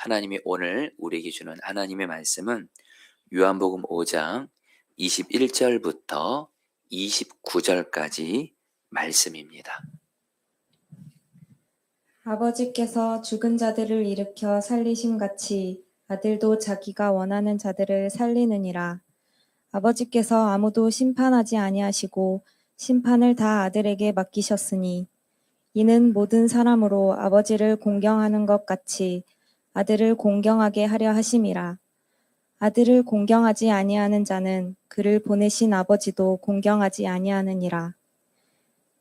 하나님이 오늘 우리에게 주는 하나님의 말씀은 요한복음 5장 21절부터 29절까지 말씀입니다. 아버지께서 죽은 자들을 일으켜 살리심같이 아들도 자기가 원하는 자들을 살리느니라. 아버지께서 아무도 심판하지 아니하시고 심판을 다 아들에게 맡기셨으니 이는 모든 사람으로 아버지를 공경하는 것 같이 아들을 공경하게 하려 하심이라. 아들을 공경하지 아니하는 자는 그를 보내신 아버지도 공경하지 아니하느니라.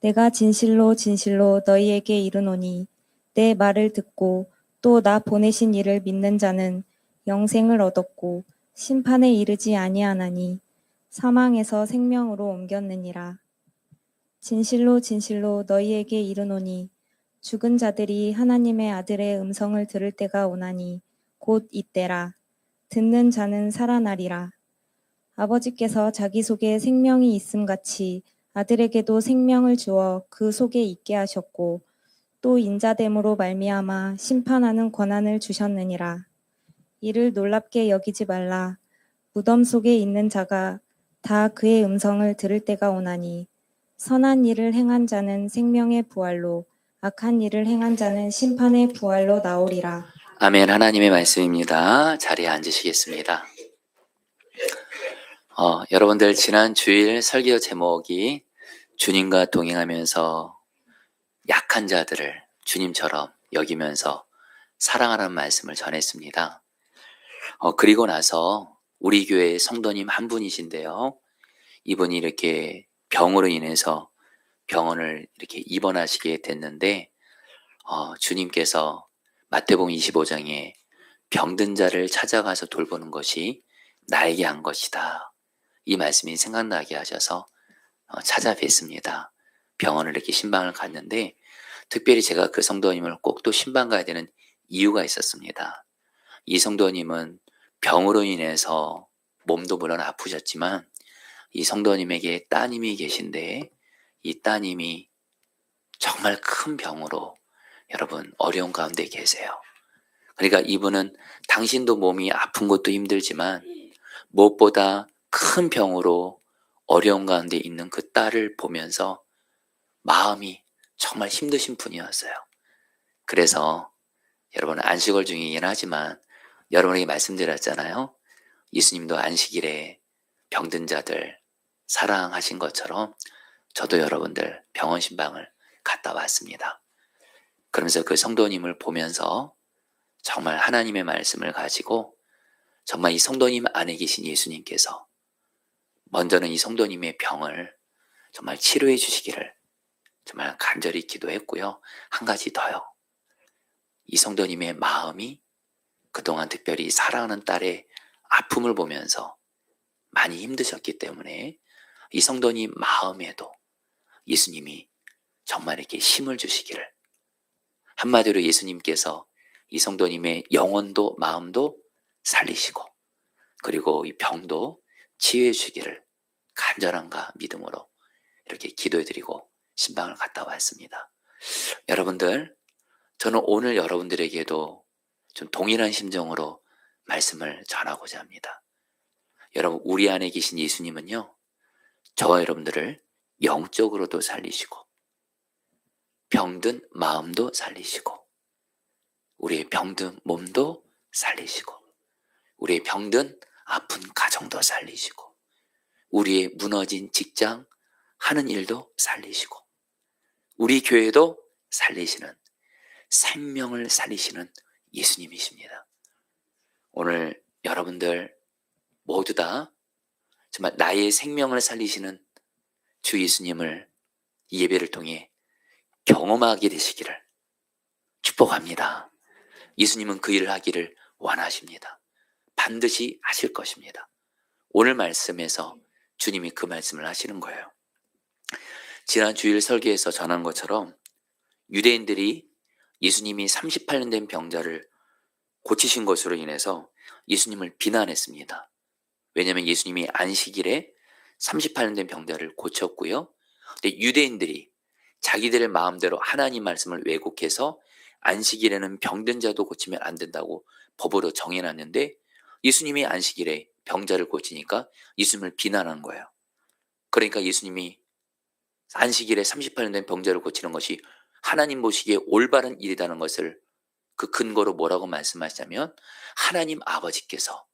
내가 진실로 진실로 너희에게 이르노니 내 말을 듣고 또 나 보내신 이를 믿는 자는 영생을 얻었고 심판에 이르지 아니하나니 사망에서 생명으로 옮겼느니라. 진실로 진실로 너희에게 이르노니 죽은 자들이 하나님의 아들의 음성을 들을 때가 오나니 곧 이때라. 듣는 자는 살아나리라. 아버지께서 자기 속에 생명이 있음같이 아들에게도 생명을 주어 그 속에 있게 하셨고 또 인자됨으로 말미암아 심판하는 권한을 주셨느니라. 이를 놀랍게 여기지 말라. 무덤 속에 있는 자가 다 그의 음성을 들을 때가 오나니 선한 일을 행한 자는 생명의 부활로 악한 일을 행한 자는 심판의 부활로 나오리라. 아멘. 하나님의 말씀입니다. 자리에 앉으시겠습니다. 여러분들 지난 주일 설교 제목이 주님과 동행하면서 약한 자들을 주님처럼 여기면서 사랑하라는 말씀을 전했습니다. 그리고 나서 우리 교회 성도님 한 분이신데요. 이분이 이렇게 병으로 인해서 병원을 이렇게 입원하시게 됐는데 주님께서 마태복음 25장에 병든 자를 찾아가서 돌보는 것이 나에게 한 것이다. 이 말씀이 생각나게 하셔서 찾아뵀습니다. 병원을 이렇게 신방을 갔는데 특별히 제가 그 성도님을 꼭 또 신방 가야 되는 이유가 있었습니다. 이 성도님은 병으로 인해서 몸도 물론 아프셨지만 이 성도님에게 따님이 계신데 이 따님이 정말 큰 병으로 여러분 어려운 가운데 계세요. 그러니까 이분은 당신도 몸이 아픈 것도 힘들지만 무엇보다 큰 병으로 어려운 가운데 있는 그 딸을 보면서 마음이 정말 힘드신 분이었어요. 그래서 여러분 안식월 중이긴 하지만 여러분에게 말씀드렸잖아요. 예수님도 안식일에 병든 자들 사랑하신 것처럼 저도 여러분들 병원 신방을 갔다 왔습니다. 그러면서 그 성도님을 보면서 정말 하나님의 말씀을 가지고 정말 이 성도님 안에 계신 예수님께서 먼저는 이 성도님의 병을 정말 치료해 주시기를 정말 간절히 기도했고요. 한 가지 더요. 이 성도님의 마음이 그동안 특별히 사랑하는 딸의 아픔을 보면서 많이 힘드셨기 때문에 이 성도님 마음에도 예수님이 정말 이렇게 힘을 주시기를, 한마디로 예수님께서 이 성도님의 영혼도 마음도 살리시고 그리고 이 병도 치유해 주시기를 간절함과 믿음으로 이렇게 기도해드리고 신방을 갔다 왔습니다. 여러분들, 저는 오늘 여러분들에게도 좀 동일한 심정으로 말씀을 전하고자 합니다. 여러분, 우리 안에 계신 예수님은요, 저와 여러분들을 영적으로도 살리시고 병든 마음도 살리시고 우리의 병든 몸도 살리시고 우리의 병든 아픈 가정도 살리시고 우리의 무너진 직장 하는 일도 살리시고 우리 교회도 살리시는, 생명을 살리시는 예수님이십니다. 오늘 여러분들 모두 다 정말 나의 생명을 살리시는 주 예수님을 이 예배를 통해 경험하게 되시기를 축복합니다. 예수님은 그 일을 하기를 원하십니다. 반드시 하실 것입니다. 오늘 말씀에서 주님이 그 말씀을 하시는 거예요. 지난 주일 설교에서 전한 것처럼 유대인들이 예수님이 38년 된 병자를 고치신 것으로 인해서 예수님을 비난했습니다. 왜냐하면 예수님이 안식일에 38년 된 병자를 고쳤고요. 근데 유대인들이 자기들의 마음대로 하나님 말씀을 왜곡해서 안식일에는 병든 자도 고치면 안 된다고 법으로 정해놨는데 예수님이 안식일에 병자를 고치니까 예수님을 비난한 거예요. 그러니까 예수님이 안식일에 38년 된 병자를 고치는 것이 하나님 보시기에 올바른 일이라는 것을 그 근거로 뭐라고 말씀하시냐면 하나님 아버지께서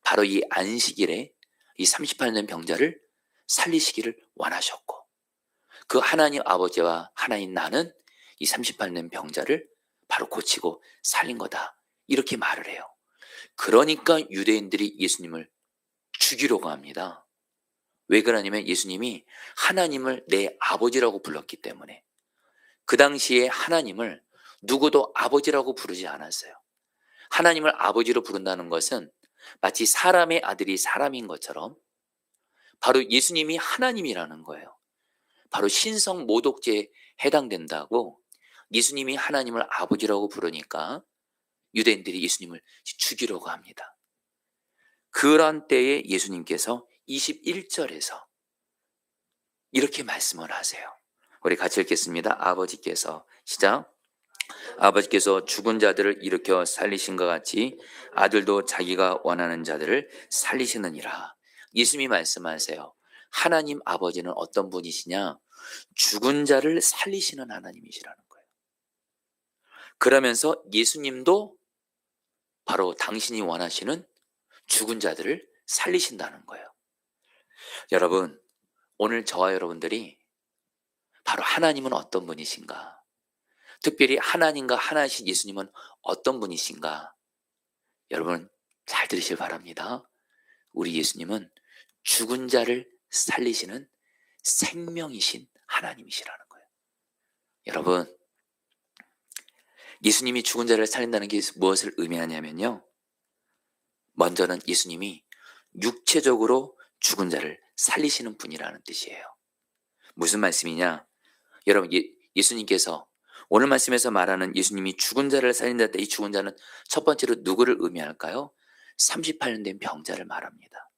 바로 이 안식일에 이 38년 된 병자를 살리시기를 원하셨고 그 하나님 아버지와 하나님 나는 이 38년 된 병자를 바로 고치고 살린 거다. 이렇게 말을 해요. 그러니까 유대인들이 예수님을 죽이려고 합니다. 왜 그러냐면 예수님이 하나님을 내 아버지라고 불렀기 때문에. 그 당시에 하나님을 누구도 아버지라고 부르지 않았어요. 하나님을 아버지로 부른다는 것은 마치 사람의 아들이 사람인 것처럼 바로 예수님이 하나님이라는 거예요. 바로 신성 모독죄에 해당된다고 예수님이 하나님을 아버지라고 부르니까 유대인들이 예수님을 죽이려고 합니다. 그런 때에 예수님께서 21절에서 이렇게 말씀을 하세요. 우리 같이 읽겠습니다. 아버지께서 시작. 아버지께서 죽은 자들을 일으켜 살리신 것 같이 아들도 자기가 원하는 자들을 살리시느니라. 예수님이 말씀하세요. 하나님 아버지는 어떤 분이시냐? 죽은 자를 살리시는 하나님이시라는 거예요. 그러면서 예수님도 바로 당신이 원하시는 죽은 자들을 살리신다는 거예요. 여러분, 오늘 저와 여러분들이 바로 하나님은 어떤 분이신가? 특별히 하나님과 하나이신 예수님은 어떤 분이신가? 여러분 잘 들으시길 바랍니다. 우리 예수님은 죽은 자를 살리시는 생명이신 하나님이시라는 거예요. 여러분, 예수님이 죽은 자를 살린다는 게 무엇을 의미하냐면요. 먼저는 예수님이 육체적으로 죽은 자를 살리시는 분이라는 뜻이에요. 무슨 말씀이냐? 여러분, 예수님께서 오늘 말씀에서 말하는 예수님이 죽은 자를 살린다 때 이 죽은 자는 첫 번째로 누구를 의미할까요? 38년 된 병자를 말합니다.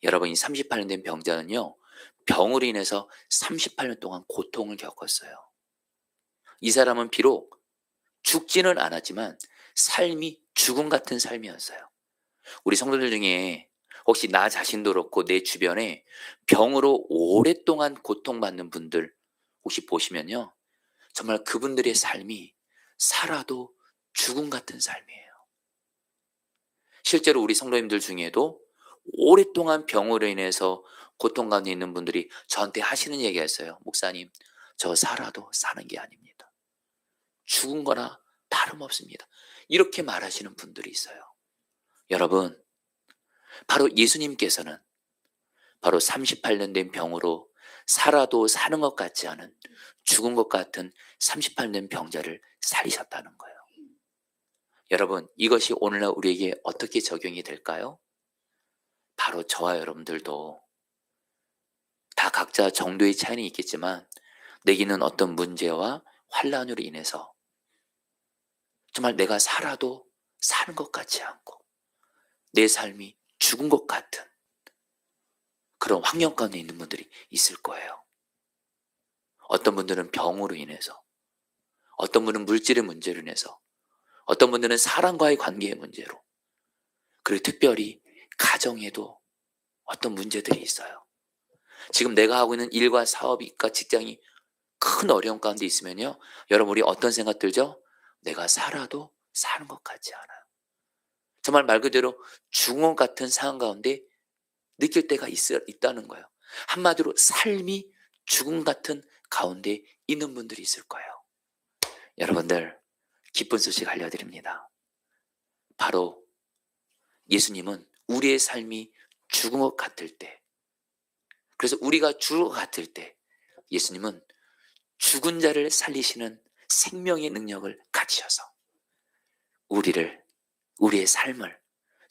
여러분, 이 38년 된 병자는요, 병으로 인해서 38년 동안 고통을 겪었어요. 이 사람은 비록 죽지는 않았지만 삶이 죽음 같은 삶이었어요. 우리 성도들 중에 혹시 나 자신도 그렇고 내 주변에 병으로 오랫동안 고통받는 분들 혹시 보시면요, 정말 그분들의 삶이 살아도 죽음 같은 삶이에요. 실제로 우리 성도님들 중에도 오랫동안 병으로 인해서 고통 가운데 있는 분들이 저한테 하시는 얘기가 있어요. 목사님, 저 살아도 사는 게 아닙니다. 죽은 거나 다름없습니다. 이렇게 말하시는 분들이 있어요. 여러분, 바로 예수님께서는 바로 38년 된 병으로 살아도 사는 것 같지 않은 죽은 것 같은 38년 병자를 살리셨다는 거예요. 여러분, 이것이 오늘날 우리에게 어떻게 적용이 될까요? 바로 저와 여러분들도 다 각자 정도의 차이는 있겠지만 내게는 어떤 문제와 환란으로 인해서 정말 내가 살아도 사는 것 같지 않고 내 삶이 죽은 것 같은 그런 환경 가운데 있는 분들이 있을 거예요. 어떤 분들은 병으로 인해서, 어떤 분은 물질의 문제로 인해서, 어떤 분들은 사람과의 관계의 문제로, 그리고 특별히 가정에도 어떤 문제들이 있어요. 지금 내가 하고 있는 일과 사업과 직장이 큰 어려움 가운데 있으면요, 여러분 우리 어떤 생각 들죠? 내가 살아도 사는 것 같지 않아요. 정말 말 그대로 죽은 것 같은 상황 가운데 느낄 때가 있다는 거예요. 한마디로 삶이 죽음 같은 가운데 있는 분들이 있을 거예요. 여러분들, 기쁜 소식 알려드립니다. 바로 예수님은 우리의 삶이 죽은 것 같을 때, 그래서 우리가 죽을 것 같을 때 예수님은 죽은 자를 살리시는 생명의 능력을 가지셔서 우리의 삶을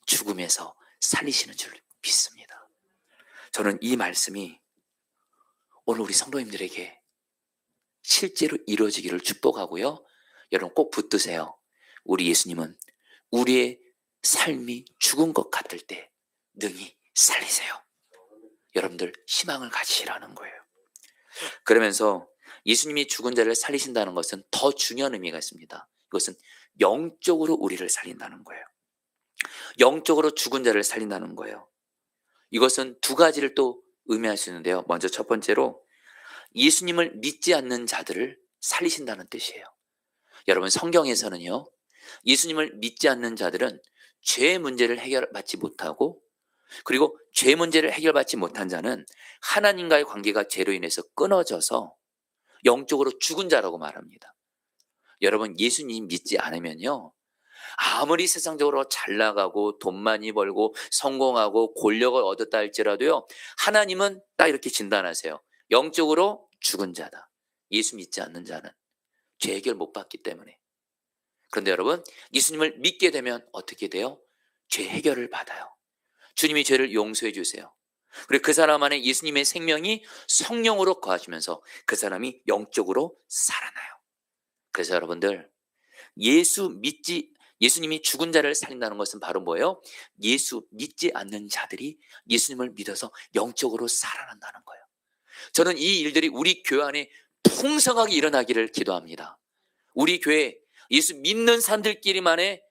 죽음에서 살리시는 줄 믿습니다. 저는 이 말씀이 오늘 우리 성도님들에게 실제로 이루어지기를 축복하고요. 여러분 꼭 붙드세요. 우리 예수님은 우리의 삶이 죽은 것 같을 때 능히 살리세요. 여러분들 희망을 가지시라는 거예요. 그러면서 예수님이 죽은 자를 살리신다는 것은 더 중요한 의미가 있습니다. 이것은 영적으로 우리를 살린다는 거예요. 영적으로 죽은 자를 살린다는 거예요. 이것은 두 가지를 또 의미할 수 있는데요. 먼저 첫 번째로 예수님을 믿지 않는 자들을 살리신다는 뜻이에요. 여러분, 성경에서는요, 예수님을 믿지 않는 자들은 죄의 문제를 해결받지 못하고, 그리고 죄 문제를 해결받지 못한 자는 하나님과의 관계가 죄로 인해서 끊어져서 영적으로 죽은 자라고 말합니다. 여러분, 예수님 믿지 않으면요, 아무리 세상적으로 잘 나가고 돈 많이 벌고 성공하고 권력을 얻었다 할지라도요, 하나님은 딱 이렇게 진단하세요. 영적으로 죽은 자다. 예수 믿지 않는 자는 죄 해결 못 받기 때문에. 그런데 여러분, 예수님을 믿게 되면 어떻게 돼요? 죄 해결을 받아요. 주님이 죄를 용서해 주세요. 그리고 그 사람 안에 예수님의 생명이 성령으로 거하시면서 그 사람이 영적으로 살아나요. 그래서 여러분들, 예수님이 죽은 자를 살린다는 것은 바로 뭐예요? 예수 믿지 않는 자들이 예수님을 믿어서 영적으로 살아난다는 거예요. 저는 이 일들이 우리 교회 안에 풍성하게 일어나기를 기도합니다. 우리 교회 예수 믿는 사람들끼리만의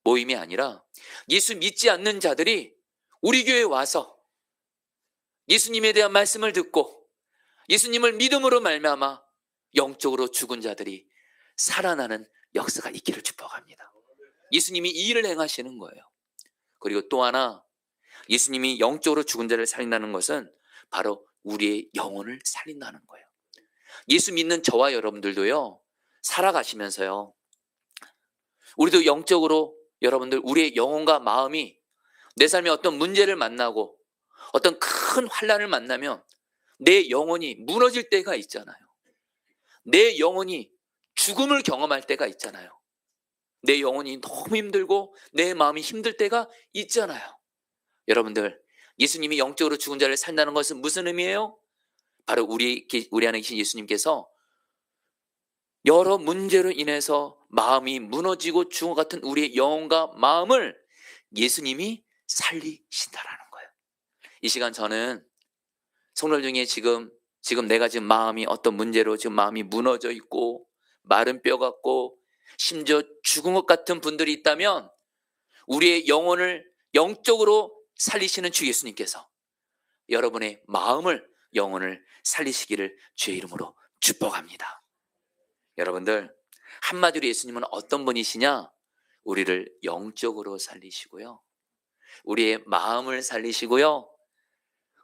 모임이 아니라 예수 믿지 않는 자들이 우리 교회에 와서 예수님에 대한 말씀을 듣고 예수님을 믿음으로 말미암아 영적으로 죽은 자들이 살아나는 역사가 있기를 축복합니다. 예수님이 이 일을 행하시는 거예요. 그리고 또 하나, 예수님이 영적으로 죽은 자를 살린다는 것은 바로 우리의 영혼을 살린다는 거예요. 예수 믿는 저와 여러분들도요, 살아가시면서요, 우리도 영적으로 여러분들, 우리의 영혼과 마음이 내 삶에 어떤 문제를 만나고 어떤 큰 환난을 만나면 내 영혼이 무너질 때가 있잖아요. 내 영혼이 죽음을 경험할 때가 있잖아요. 내 영혼이 너무 힘들고 내 마음이 힘들 때가 있잖아요. 여러분들, 예수님이 영적으로 죽은 자를 산다는 것은 무슨 의미예요? 바로 우리 안에 계신 예수님께서 여러 문제로 인해서 마음이 무너지고 죽은 것 같은 우리의 영혼과 마음을 예수님이 살리신다라는 거예요. 이 시간 저는 성도 중에 지금 내가 지금 마음이 어떤 문제로 지금 마음이 무너져 있고 마른 뼈 같고 심지어 죽은 것 같은 분들이 있다면 우리의 영혼을 영적으로 살리시는 주 예수님께서 여러분의 마음을, 영혼을 살리시기를 주의 이름으로 축복합니다. 여러분들, 한마디로 예수님은 어떤 분이시냐? 우리를 영적으로 살리시고요, 우리의 마음을 살리시고요,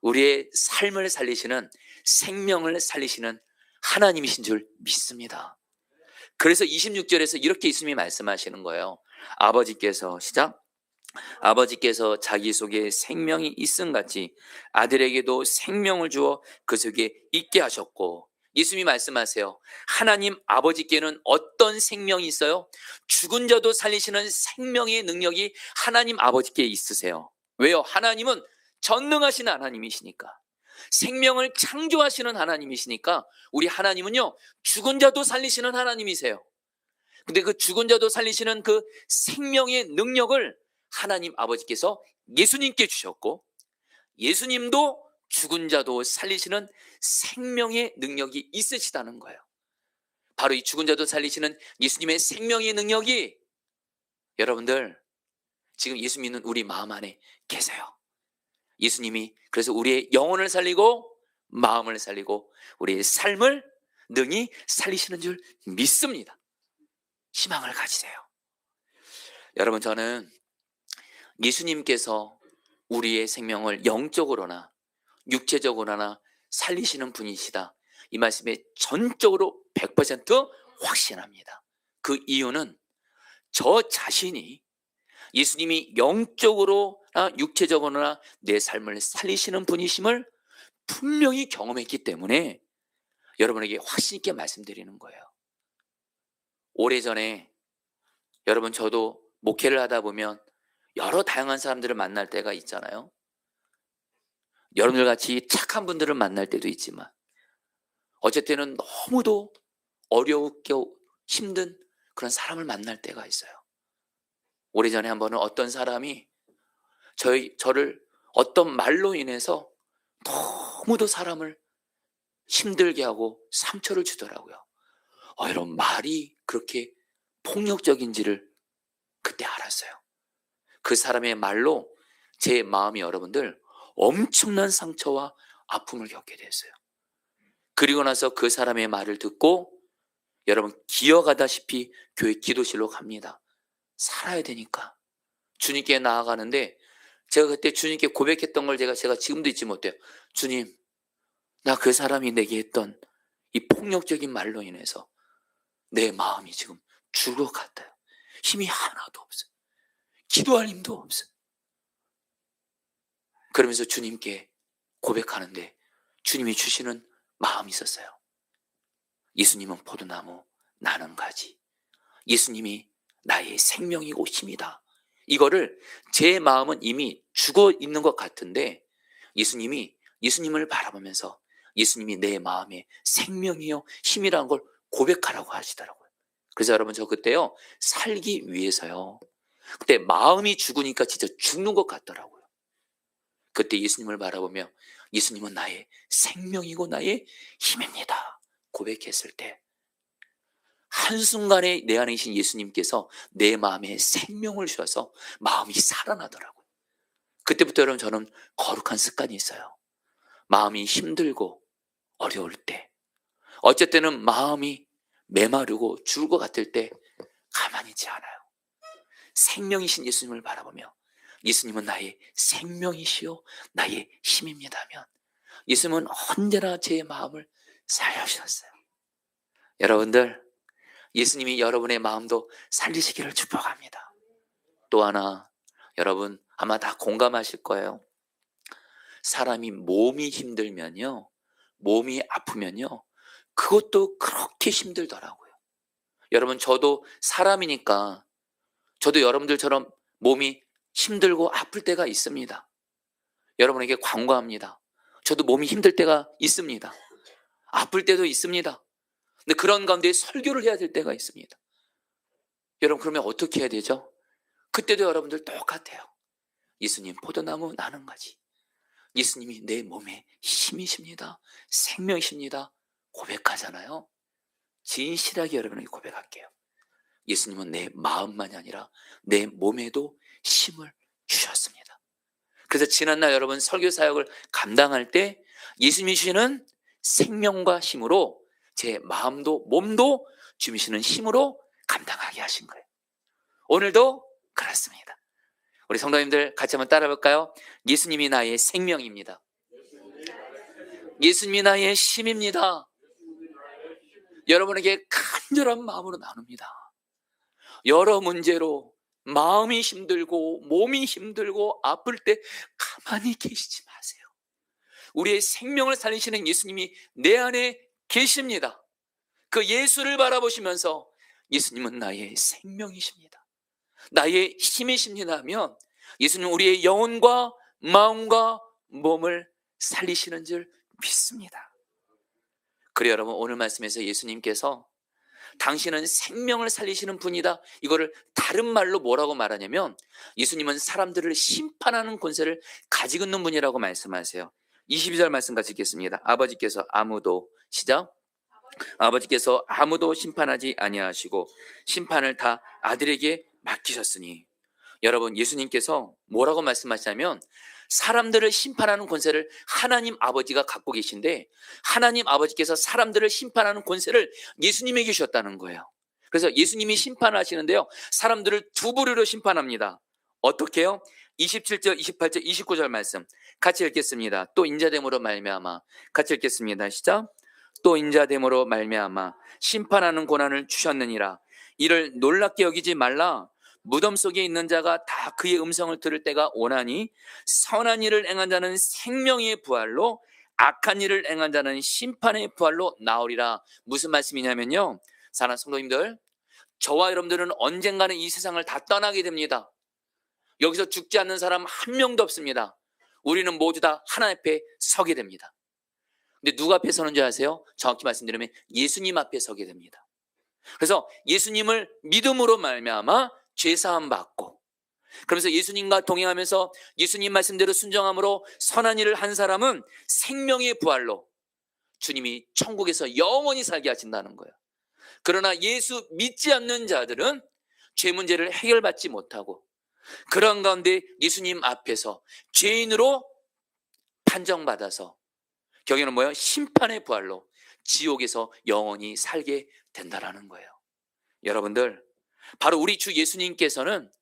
우리의 삶을 살리시는, 생명을 살리시는 하나님이신 줄 믿습니다. 그래서 26절에서 이렇게 예수님이 말씀하시는 거예요. 아버지께서, 시작. 아버지께서 자기 속에 생명이 있음 같이 아들에게도 생명을 주어 그 속에 있게 하셨고, 예수님이 말씀하세요. 하나님 아버지께는 어떤 생명이 있어요? 죽은 자도 살리시는 생명의 능력이 하나님 아버지께 있으세요. 왜요? 하나님은 전능하신 하나님이시니까, 생명을 창조하시는 하나님이시니까, 우리 하나님은요, 죽은 자도 살리시는 하나님이세요. 근데 그 죽은 자도 살리시는 그 생명의 능력을 하나님 아버지께서 예수님께 주셨고, 예수님도 죽은 자도 살리시는 생명의 능력이 있으시다는 거예요. 바로 이 죽은 자도 살리시는 예수님의 생명의 능력이 여러분들 지금 예수 믿는 우리 마음 안에 계세요. 예수님이 그래서 우리의 영혼을 살리고 마음을 살리고 우리의 삶을 능히 살리시는 줄 믿습니다. 희망을 가지세요. 여러분, 저는 예수님께서 우리의 생명을 영적으로나 육체적으로나 살리시는 분이시다, 이 말씀에 전적으로 100% 확신합니다. 그 이유는 저 자신이 예수님이 영적으로나 육체적으로나 내 삶을 살리시는 분이심을 분명히 경험했기 때문에 여러분에게 확신 있게 말씀드리는 거예요. 오래전에 여러분, 저도 목회를 하다 보면 여러 다양한 사람들을 만날 때가 있잖아요. 여러분들 같이 착한 분들을 만날 때도 있지만 어쨌든 너무도 어렵고 힘든 그런 사람을 만날 때가 있어요. 오래전에 한 번은 어떤 사람이 저를 어떤 말로 인해서 너무도 사람을 힘들게 하고 상처를 주더라고요. 이런 말이 그렇게 폭력적인지를 그때 알았어요. 그 사람의 말로 제 마음이 여러분들 엄청난 상처와 아픔을 겪게 됐어요. 그리고 나서 그 사람의 말을 듣고 여러분 기어가다시피 교회 기도실로 갑니다. 살아야 되니까. 주님께 나아가는데 제가 그때 주님께 고백했던 걸 제가 지금도 잊지 못해요. 주님, 나 그 사람이 내게 했던 이 폭력적인 말로 인해서 내 마음이 지금 죽을 것 같아요. 힘이 하나도 없어요. 기도할 힘도 없어요. 그러면서 주님께 고백하는데 주님이 주시는 마음이 있었어요. 예수님은 포도나무, 나는 가지. 예수님이 나의 생명이고 힘이다. 이거를 제 마음은 이미 죽어 있는 것 같은데 예수님을 바라보면서 예수님이 내 마음의 생명이요 힘이라는 걸 고백하라고 하시더라고요. 그래서 여러분 저 그때요 살기 위해서요. 그때 마음이 죽으니까 진짜 죽는 것 같더라고요. 그때 예수님을 바라보며 예수님은 나의 생명이고 나의 힘입니다. 고백했을 때 한순간에 내 안에 계신 예수님께서 내 마음에 생명을 주셔서 마음이 살아나더라고요. 그때부터 여러분 저는 거룩한 습관이 있어요. 마음이 힘들고 어려울 때, 어쩔 때는 마음이 메마르고 죽을 것 같을 때 가만히 있지 않아요. 생명이신 예수님을 바라보며 예수님은 나의 생명이시요 나의 힘입니다 하면 예수님은 언제나 제 마음을 살려주셨어요. 여러분들 예수님이 여러분의 마음도 살리시기를 축복합니다. 또 하나 여러분 아마 다 공감하실 거예요. 사람이 몸이 힘들면요, 몸이 아프면요, 그것도 그렇게 힘들더라고요. 여러분 저도 사람이니까 저도 여러분들처럼 몸이 힘들고 아플 때가 있습니다. 여러분에게 관과합니다. 저도 몸이 힘들 때가 있습니다. 아플 때도 있습니다. 근데 그런 가운데 설교를 해야 될 때가 있습니다. 여러분 그러면 어떻게 해야 되죠? 그때도 여러분들 똑같아요. 예수님 포도나무 나는 가지. 예수님이 내 몸에 힘이십니다. 생명이십니다. 고백하잖아요. 진실하게 여러분에게 고백할게요. 예수님은 내 마음만이 아니라 내 몸에도 힘을 주셨습니다. 그래서 지난날 여러분 설교 사역을 감당할 때 예수님이 주시는 생명과 힘으로 제 마음도 몸도 주시는 힘으로 감당하게 하신 거예요. 오늘도 그렇습니다. 우리 성도님들 같이 한번 따라 볼까요? 예수님이 나의 생명입니다. 예수님이 나의 힘입니다. 여러분에게 간절한 마음으로 나눕니다. 여러 문제로 마음이 힘들고 몸이 힘들고 아플 때 가만히 계시지 마세요. 우리의 생명을 살리시는 예수님이 내 안에 계십니다. 그 예수를 바라보시면서 예수님은 나의 생명이십니다. 나의 힘이십니다 하면 예수님은 우리의 영혼과 마음과 몸을 살리시는 줄 믿습니다. 그래요 여러분 오늘 말씀에서 예수님께서 당신은 생명을 살리시는 분이다. 이거를 다른 말로 뭐라고 말하냐면 예수님은 사람들을 심판하는 권세를 가지고 있는 분이라고 말씀하세요. 22절 말씀 같이 읽겠습니다. 아버지께서 아무도 심판하지 아니하시고 심판을 다 아들에게 맡기셨으니. 여러분 예수님께서 뭐라고 말씀하시냐면 사람들을 심판하는 권세를 하나님 아버지가 갖고 계신데 하나님 아버지께서 사람들을 심판하는 권세를 예수님에게 주셨다는 거예요. 그래서 예수님이 심판하시는데요 사람들을 두 부류로 심판합니다. 어떻게 해요? 27절, 28절, 29절 말씀 같이 읽겠습니다. 또 인자됨으로 말미암아 같이 읽겠습니다. 시작. 또 인자됨으로 말미암아 심판하는 고난을 주셨느니라. 이를 놀랍게 여기지 말라. 무덤 속에 있는 자가 다 그의 음성을 들을 때가 오나니 선한 일을 행한 자는 생명의 부활로 악한 일을 행한 자는 심판의 부활로 나오리라. 무슨 말씀이냐면요 사랑하는 성도님들 저와 여러분들은 언젠가는 이 세상을 다 떠나게 됩니다. 여기서 죽지 않는 사람 한 명도 없습니다. 우리는 모두 다 하나님 앞에 서게 됩니다. 근데 누가 앞에 서는 줄 아세요? 정확히 말씀드리면 예수님 앞에 서게 됩니다. 그래서 예수님을 믿음으로 말미암아 죄사함 받고 그러면서 예수님과 동행하면서 예수님 말씀대로 순종함으로 선한 일을 한 사람은 생명의 부활로 주님이 천국에서 영원히 살게 하신다는 거예요. 그러나 예수 믿지 않는 자들은 죄 문제를 해결받지 못하고 그런 가운데 예수님 앞에서 죄인으로 판정받아서 경우에는 뭐예요? 심판의 부활로 지옥에서 영원히 살게 된다라는 거예요. 여러분들, 바로 우리 주 예수님께서는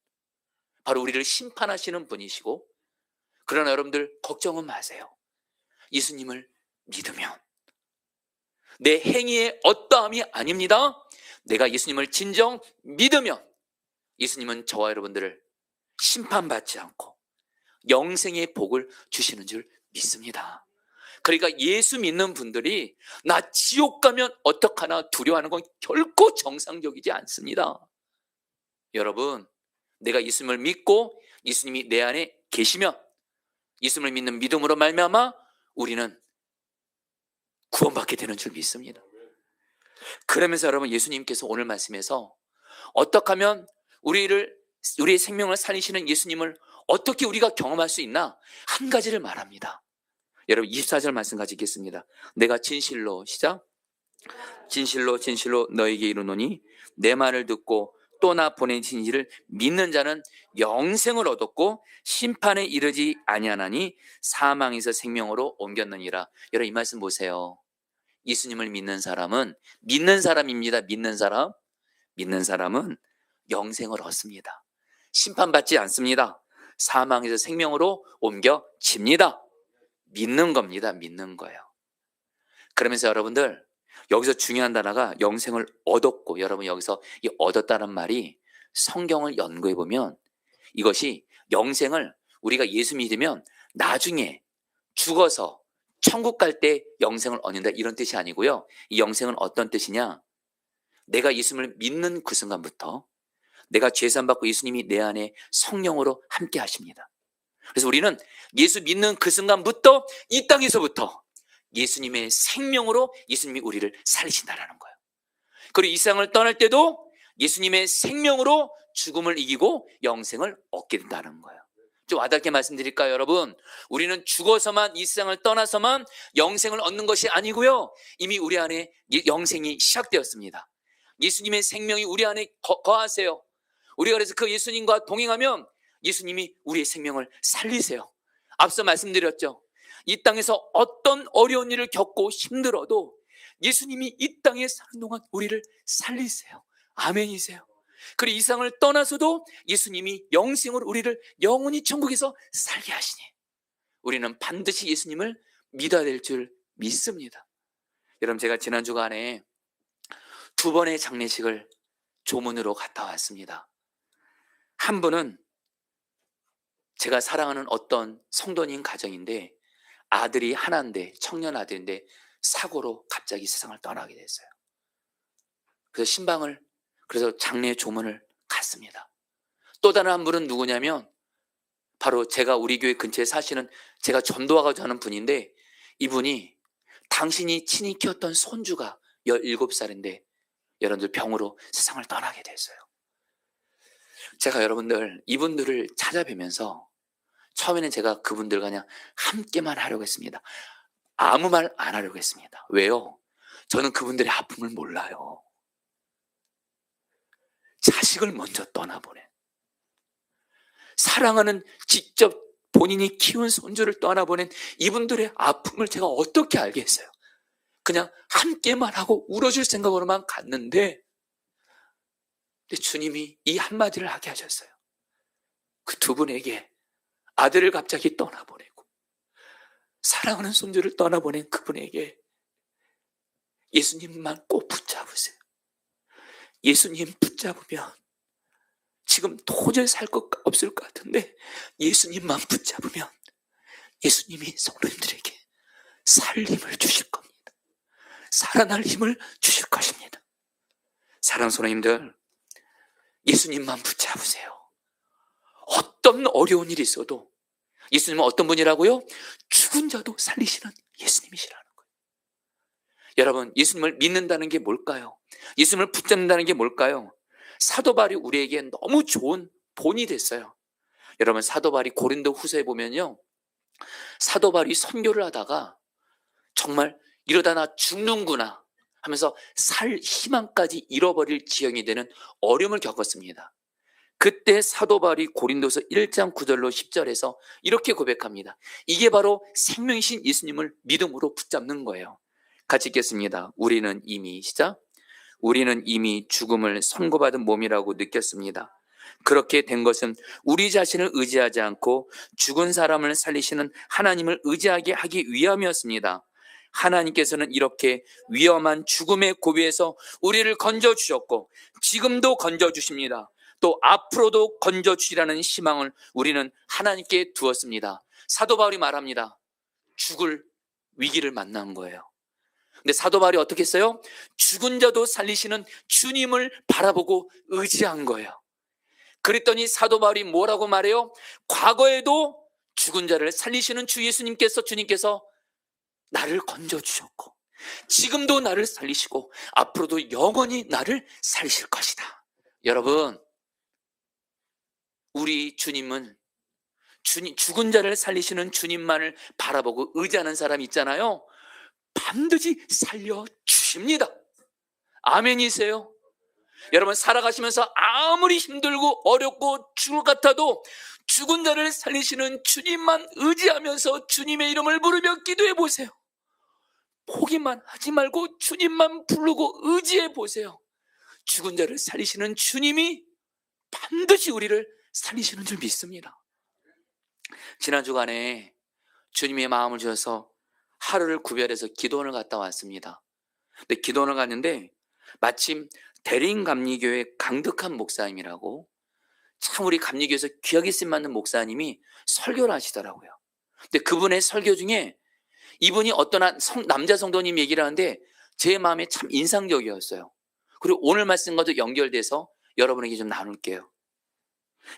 바로 우리를 심판하시는 분이시고, 그러나 여러분들 걱정은 마세요. 예수님을 믿으면 내 행위의 어떠함이 아닙니다. 내가 예수님을 진정 믿으면 예수님은 저와 여러분들을 심판받지 않고 영생의 복을 주시는 줄 믿습니다. 그러니까 예수 믿는 분들이 나 지옥 가면 어떡하나 두려워하는 건 결코 정상적이지 않습니다. 여러분, 내가 예수님을 믿고 예수님이 내 안에 계시면 예수님을 믿는 믿음으로 말미암아 우리는 구원받게 되는 줄 믿습니다. 그러면서 여러분, 예수님께서 오늘 말씀에서 어떻게 하면 우리의 생명을 살리시는 예수님을 어떻게 우리가 경험할 수 있나? 한 가지를 말합니다. 여러분 24절 말씀 가지겠습니다. 내가 진실로, 시작. 진실로 진실로 너에게 이르노니 내 말을 듣고 또 나 보내신 이를 믿는 자는 영생을 얻었고 심판에 이르지 아니하나니 사망에서 생명으로 옮겼느니라. 여러분 이 말씀 보세요. 예수님을 믿는 사람은 믿는 사람입니다. 믿는 사람은 영생을 얻습니다. 심판받지 않습니다. 사망에서 생명으로 옮겨집니다. 믿는 겁니다. 믿는 거예요. 그러면서 여러분들 여기서 중요한 단어가 영생을 얻었고, 여러분 여기서 이 얻었다는 말이 성경을 연구해 보면 이것이 영생을 우리가 예수 믿으면 나중에 죽어서 천국 갈 때 영생을 얻는다 이런 뜻이 아니고요. 이 영생은 어떤 뜻이냐? 내가 예수님을 믿는 그 순간부터 내가 죄산 받고 예수님이 내 안에 성령으로 함께 하십니다. 그래서 우리는 예수 믿는 그 순간부터 이 땅에서부터 예수님의 생명으로 예수님이 우리를 살리신다라는 거예요. 그리고 이 세상을 떠날 때도 예수님의 생명으로 죽음을 이기고 영생을 얻게 된다는 거예요. 좀 와닿게 말씀드릴까요, 여러분? 우리는 죽어서만 이 세상을 떠나서만 영생을 얻는 것이 아니고요. 이미 우리 안에 영생이 시작되었습니다. 예수님의 생명이 우리 안에 거하세요. 우리가 그래서 그 예수님과 동행하면 예수님이 우리의 생명을 살리세요. 앞서 말씀드렸죠. 이 땅에서 어떤 어려운 일을 겪고 힘들어도 예수님이 이 땅에 사는 동안 우리를 살리세요. 아멘이세요. 그리고 이 세상을 떠나서도 예수님이 영생으로 우리를 영원히 천국에서 살게 하시니 우리는 반드시 예수님을 믿어야 될 줄 믿습니다. 여러분, 제가 지난 주간에 2번의 장례식을 조문으로 갔다 왔습니다. 한 분은 제가 사랑하는 어떤 성도님 가정인데 아들이 하나인데, 청년 아들인데 사고로 갑자기 세상을 떠나게 됐어요. 그래서 장례 조문을 갔습니다. 또 다른 한 분은 누구냐면 바로 제가 우리 교회 근처에 사시는 제가 전도와가지고 하는 분인데, 이분이 당신이 친히 키웠던 손주가 17살인데 여러분들 병으로 세상을 떠나게 됐어요. 제가 여러분들 이분들을 찾아뵈면서 처음에는 제가 그분들과 그냥 함께만 하려고 했습니다. 아무 말 안 하려고 했습니다. 왜요? 저는 그분들의 아픔을 몰라요. 자식을 먼저 떠나보낸, 사랑하는 직접 본인이 키운 손주를 떠나보낸 이분들의 아픔을 제가 어떻게 알겠어요? 그냥 함께만 하고 울어줄 생각으로만 갔는데 주님이 이 한마디를 하게 하셨어요. 그 두 분에게 아들을 갑자기 떠나보내고 사랑하는 손주를 떠나보낸 그분에게 예수님만 꼭 붙잡으세요. 예수님 붙잡으면 지금 도저히 살 것 없을 것 같은데 예수님만 붙잡으면 예수님이 성도님들에게 살림을 주실 겁니다. 살아날 힘을 주실 것입니다. 사랑하는 성도님들, 예수님만 붙잡으세요. 어떤 어려운 일이 있어도 예수님은 어떤 분이라고요? 죽은 자도 살리시는 예수님이시라는 거예요. 여러분, 예수님을 믿는다는 게 뭘까요? 예수님을 붙잡는다는 게 뭘까요? 사도 바울이 우리에게 너무 좋은 본이 됐어요. 여러분, 사도 바울이 고린도 후서에 보면요, 사도 바울이 선교를 하다가 정말 이러다 나 죽는구나 하면서 살 희망까지 잃어버릴 지경이 되는 어려움을 겪었습니다. 그때 사도 바울이 고린도서 1장 9절로 10절에서 이렇게 고백합니다. 이게 바로 생명이신 예수님을 믿음으로 붙잡는 거예요. 같이 읽겠습니다. 우리는 이미 죽음을 선고받은 몸이라고 느꼈습니다. 그렇게 된 것은 우리 자신을 의지하지 않고 죽은 사람을 살리시는 하나님을 의지하게 하기 위함이었습니다. 하나님께서는 이렇게 위험한 죽음의 고비에서 우리를 건져주셨고 지금도 건져주십니다. 또 앞으로도 건져주시라는 희망을 우리는 하나님께 두었습니다. 사도 바울이 말합니다. 죽을 위기를 만난 거예요. 근데 사도 바울이 어떻게 했어요? 죽은 자도 살리시는 주님을 바라보고 의지한 거예요. 그랬더니 사도 바울이 뭐라고 말해요? 과거에도 죽은 자를 살리시는 주님께서 나를 건져주셨고 지금도 나를 살리시고 앞으로도 영원히 나를 살리실 것이다. 여러분, 우리 주님은 죽은 자를 살리시는 주님만을 바라보고 의지하는 사람이 있잖아요. 반드시 살려주십니다. 아멘이세요? 여러분, 살아가시면서 아무리 힘들고 어렵고 죽을 것 같아도 죽은 자를 살리시는 주님만 의지하면서 주님의 이름을 부르며 기도해 보세요. 포기만 하지 말고 주님만 부르고 의지해 보세요. 죽은 자를 살리시는 주님이 반드시 우리를 살리시는 줄 믿습니다. 지난 주간에 주님의 마음을 주셔서 하루를 구별해서 기도원을 갔다 왔습니다. 근데 기도원을 갔는데 마침 대림감리교회 강덕한 목사님이라고, 참 우리 감리교에서 귀하게 쓰임받는 목사님이 설교를 하시더라고요. 근데 그분의 설교 중에 이분이 어떤 남자 성도님 얘기를 하는데 제 마음에 참 인상적이었어요. 그리고 오늘 말씀과도 연결돼서 여러분에게 좀 나눌게요.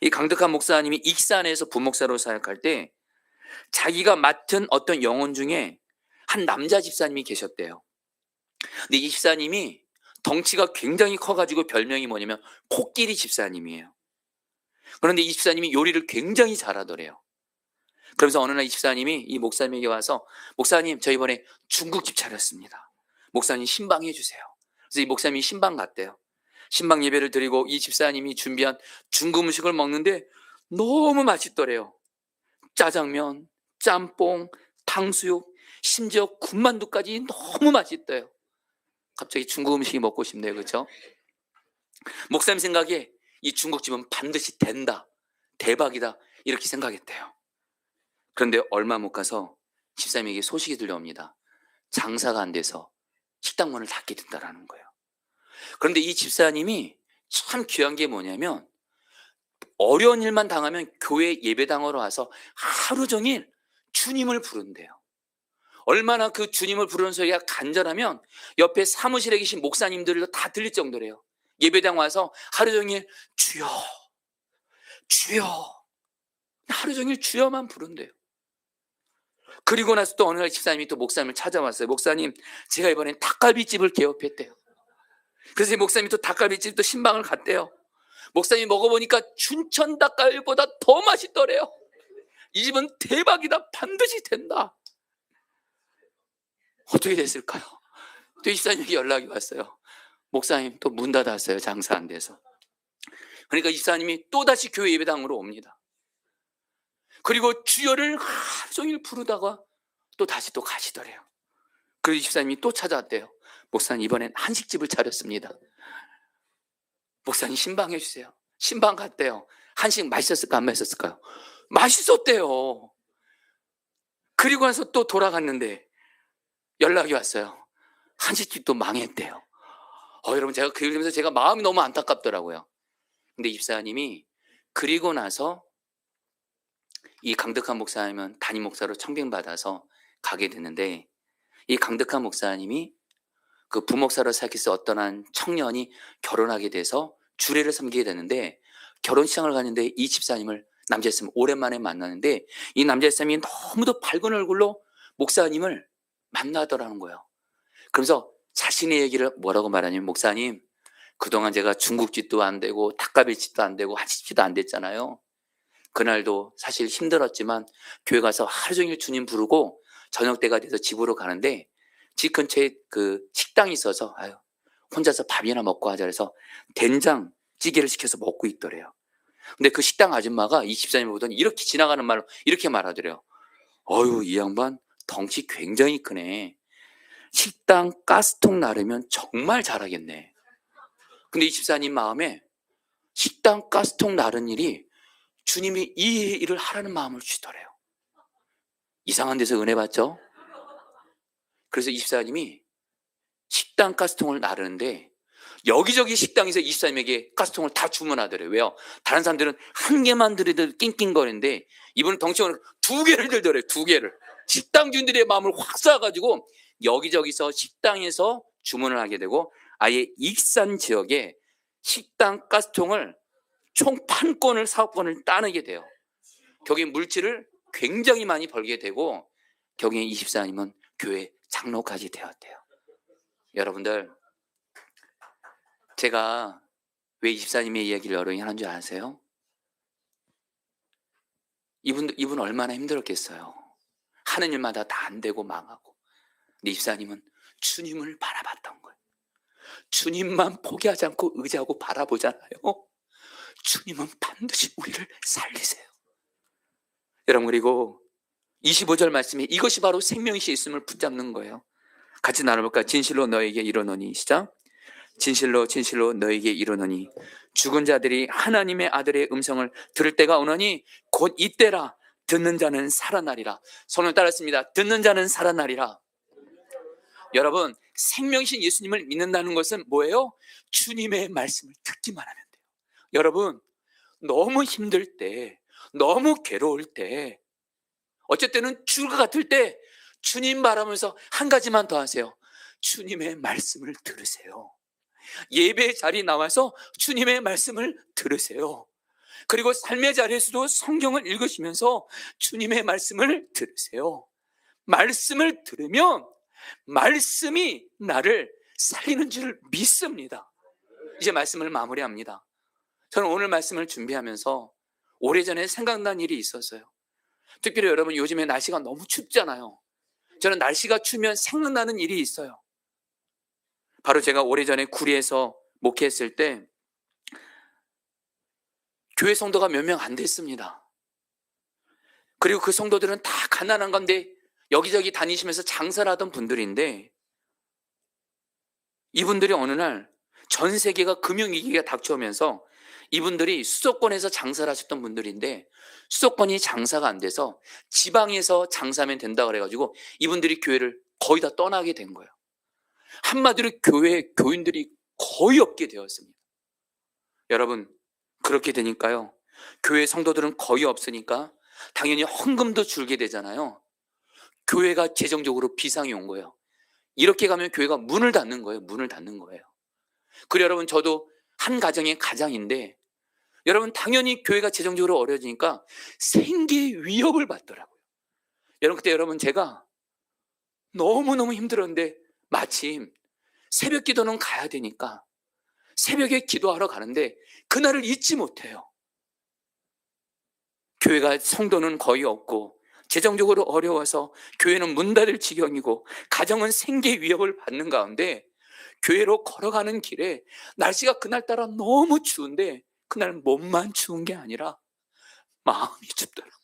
이 강덕한 목사님이 익산에서 부목사로 사역할 때 자기가 맡은 어떤 영혼 중에 한 남자 집사님이 계셨대요. 근데 이 집사님이 덩치가 굉장히 커가지고 별명이 뭐냐면 코끼리 집사님이에요. 그런데 이 집사님이 요리를 굉장히 잘하더래요. 그러면서 어느 날 이 집사님이 이 목사님에게 와서, 목사님, 저 이번에 중국집 차렸습니다. 목사님 신방해 주세요. 그래서 이 목사님이 신방 갔대요. 신방 예배를 드리고 이 집사님이 준비한 중국 음식을 먹는데 너무 맛있더래요. 짜장면, 짬뽕, 탕수육, 심지어 군만두까지 너무 맛있대요. 갑자기 중국 음식이 먹고 싶네요. 그렇죠? 목사님 생각에 이 중국집은 반드시 된다, 대박이다, 이렇게 생각했대요. 그런데 얼마 못 가서 집사님에게 소식이 들려옵니다. 장사가 안 돼서 식당 문을 닫게 된다라는 거예요. 그런데 이 집사님이 참 귀한 게 뭐냐면, 어려운 일만 당하면 교회 예배당으로 와서 하루 종일 주님을 부른대요. 얼마나 그 주님을 부르는 소리가 간절하면 옆에 사무실에 계신 목사님들도 다 들릴 정도래요. 예배당 와서 하루 종일 주여, 주여, 하루 종일 주여만 부른대요. 그리고 나서 또 어느 날 집사님이 또 목사님을 찾아왔어요. 목사님, 제가 이번엔 닭갈비집을 개업했대요. 그래서 이 목사님이 또 닭갈비집 또 신방을 갔대요. 목사님이 먹어보니까 춘천 닭갈비보다 더 맛있더래요. 이 집은 대박이다, 반드시 된다. 어떻게 됐을까요? 또 이 집사님에게 연락이 왔어요. 목사님, 또 문 닫았어요. 장사 안 돼서. 그러니까 이 집사님이 또다시 교회 예배당으로 옵니다. 그리고 주여를 하루 종일 부르다가 또 다시 또 가시더래요. 그리고 이 집사님이 또 찾아왔대요. 목사님, 이번엔 한식집을 차렸습니다. 목사님 신방해 주세요. 신방 갔대요. 한식 맛있었을까 안 맛있었을까요? 맛있었대요. 그리고 나서 또 돌아갔는데 연락이 왔어요. 한식집도 망했대요. 여러분, 제가 그 읽으면서 제가 마음이 너무 안타깝더라고요. 근데 이 집사님이 그리고 나서 이 강덕한 목사님은 담임 목사로 청빙받아서 가게 됐는데, 이 강덕한 목사님이 그 부목사로 사역해서 어떤 한 청년이 결혼하게 돼서 주례를 섬기게 되는데, 결혼식장을 갔는데 이 집사님을, 남자 집사님 오랜만에 만나는데 이 남자 집사님이 너무도 밝은 얼굴로 목사님을 만나더라는 거예요. 그러면서 자신의 얘기를 뭐라고 말하냐면, 목사님, 그동안 제가 중국집도 안 되고 닭갈비집도 안 되고 한식집도 안 됐잖아요. 그날도 사실 힘들었지만 교회 가서 하루 종일 주님 부르고 저녁 때가 돼서 집으로 가는데 집 근처에 그 식당이 있어서 아유 혼자서 밥이나 먹고 하자 그래서 된장찌개를 시켜서 먹고 있더래요. 근데 그 식당 아줌마가 이 집사님 보더니 이렇게 지나가는 말로 이렇게 말하더래요. 어유 이 양반 덩치 굉장히 크네. 식당 가스통 나르면 정말 잘하겠네. 근데 이 집사님 마음에 식당 가스통 나른 일이 주님이 이 일을 하라는 마음을 주시더래요. 이상한 데서 은혜 받죠? 그래서 이 집사님이 식당 가스통을 나르는데 여기저기 식당에서 이 집사님에게 가스통을 다 주문하더래요. 왜요? 다른 사람들은 한 개만 들이도 낑낑거리는데 이분은 덩치가 두 개를 들더래요. 두 개를. 식당 주인들의 마음을 확 쏴가지고 여기저기서 식당에서 주문을 하게 되고 아예 익산 지역에 식당 가스통을 총 판권을 사업권을 따내게 돼요. 거기 물질을 굉장히 많이 벌게 되고 경에 이 집사님은 교회 장로까지 되었대요. 여러분들 제가 왜 이 집사님의 이야기를 여러 번 하는 줄 아세요? 이분 얼마나 힘들었겠어요. 하는 일마다 다 안 되고 망하고. 근데 이 집사님은 주님을 바라봤던 거예요. 주님만 포기하지 않고 의지하고 바라보잖아요. 주님은 반드시 우리를 살리세요. 여러분 그리고 25절 말씀에 이것이 바로 생명이시 있음을 붙잡는 거예요. 같이 나눠볼까요? 진실로 너에게 이르노니 시작. 진실로 진실로 너에게 이르노니 죽은 자들이 하나님의 아들의 음성을 들을 때가 오노니 곧 이때라. 듣는 자는 살아나리라. 손을 따랐습니다. 듣는 자는 살아나리라. 여러분 생명이신 예수님을 믿는다는 것은 뭐예요? 주님의 말씀을 듣기만 하면 돼요. 여러분 너무 힘들 때 너무 괴로울 때 어쩔 때는 죽을 것 같을 때 주님 바라면서 한 가지만 더 하세요. 주님의 말씀을 들으세요. 예배 자리 나와서 주님의 말씀을 들으세요. 그리고 삶의 자리에서도 성경을 읽으시면서 주님의 말씀을 들으세요. 말씀을 들으면 말씀이 나를 살리는 줄 믿습니다. 이제 말씀을 마무리합니다. 저는 오늘 말씀을 준비하면서 오래전에 생각난 일이 있었어요. 특별히 여러분 요즘에 날씨가 너무 춥잖아요. 저는 날씨가 추우면 생각나는 일이 있어요. 바로 제가 오래전에 구리에서 목회했을 때 교회 성도가 몇 명 안 됐습니다. 그리고 그 성도들은 다 가난한 건데 여기저기 다니시면서 장사를 하던 분들인데 이분들이 어느 날 전 세계가 금융위기가 닥쳐오면서 이분들이 수도권에서 장사를 하셨던 분들인데 수도권이 장사가 안 돼서 지방에서 장사하면 된다고 그래가지고 이분들이 교회를 거의 다 떠나게 된 거예요. 한마디로 교회 교인들이 거의 없게 되었습니다. 여러분 그렇게 되니까요 교회 성도들은 거의 없으니까 당연히 헌금도 줄게 되잖아요. 교회가 재정적으로 비상이 온 거예요. 이렇게 가면 교회가 문을 닫는 거예요. 문을 닫는 거예요. 그래 여러분 저도 한 가정의 가장인데 여러분 당연히 교회가 재정적으로 어려워지니까 생계 위협을 받더라고요. 여러분 그때 여러분 제가 너무너무 힘들었는데 마침 새벽 기도는 가야 되니까 새벽에 기도하러 가는데 그날을 잊지 못해요. 교회가 성도는 거의 없고 재정적으로 어려워서 교회는 문 닫을 지경이고 가정은 생계 위협을 받는 가운데 교회로 걸어가는 길에 날씨가 그날따라 너무 추운데 그날 몸만 추운 게 아니라 마음이 춥더라고요.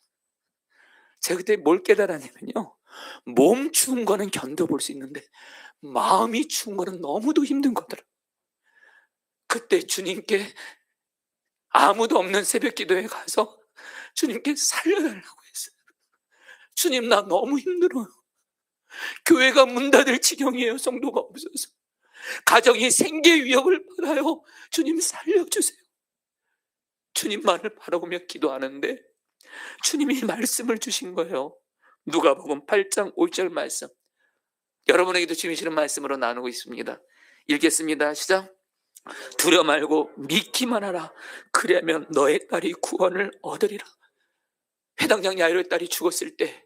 제가 그때 뭘 깨달았냐면요 몸 추운 거는 견뎌볼 수 있는데 마음이 추운 거는 너무도 힘든 거더라고요. 그때 주님께 아무도 없는 새벽 기도에 가서 주님께 살려달라고 했어요. 주님 나 너무 힘들어요. 교회가 문 닫을 지경이에요. 성도가 없어서. 가정이 생계 위협을 받아요. 주님 살려주세요. 주님만을 바라보며 기도하는데 주님이 말씀을 주신 거예요. 누가복음 8장 5절 말씀. 여러분에게도 주시는 말씀으로 나누고 있습니다. 읽겠습니다. 시작. 두려 말고 믿기만 하라. 그러면 너의 딸이 구원을 얻으리라. 회당장 야이로의 딸이 죽었을 때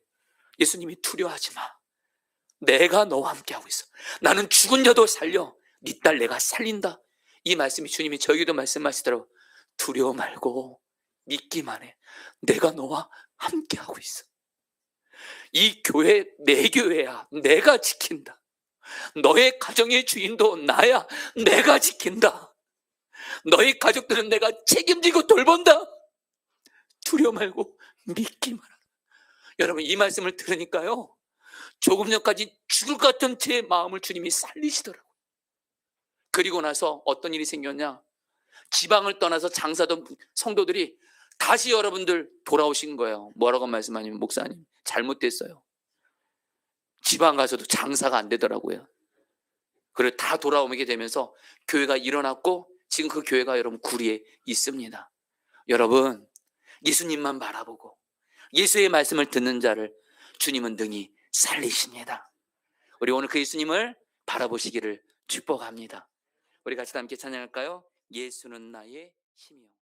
예수님이 두려워하지 마. 내가 너와 함께하고 있어. 나는 죽은 자도 살려. 네 딸 내가 살린다. 이 말씀이 주님이 저에게도 말씀하시더라고요. 두려워 말고 믿기만 해. 내가 너와 함께하고 있어. 이 교회 내 교회야. 내가 지킨다. 너의 가정의 주인도 나야. 내가 지킨다. 너의 가족들은 내가 책임지고 돌본다. 두려워 말고 믿기만 하라. 여러분, 이 말씀을 들으니까요, 조금 전까지 죽을 것 같은 제 마음을 주님이 살리시더라고요. 그리고 나서 어떤 일이 생겼냐? 지방을 떠나서 장사던 성도들이 다시 여러분들 돌아오신 거예요. 뭐라고 말씀하냐면, 목사님 잘못됐어요. 지방 가서도 장사가 안 되더라고요. 그리고 다 돌아오게 되면서 교회가 일어났고, 지금 그 교회가 여러분 구리에 있습니다. 여러분, 예수님만 바라보고 예수의 말씀을 듣는 자를 주님은 능히 살리십니다. 우리 오늘 그 예수님을 바라보시기를 축복합니다. 우리 같이 함께 찬양할까요? 예수는 나의 힘이요.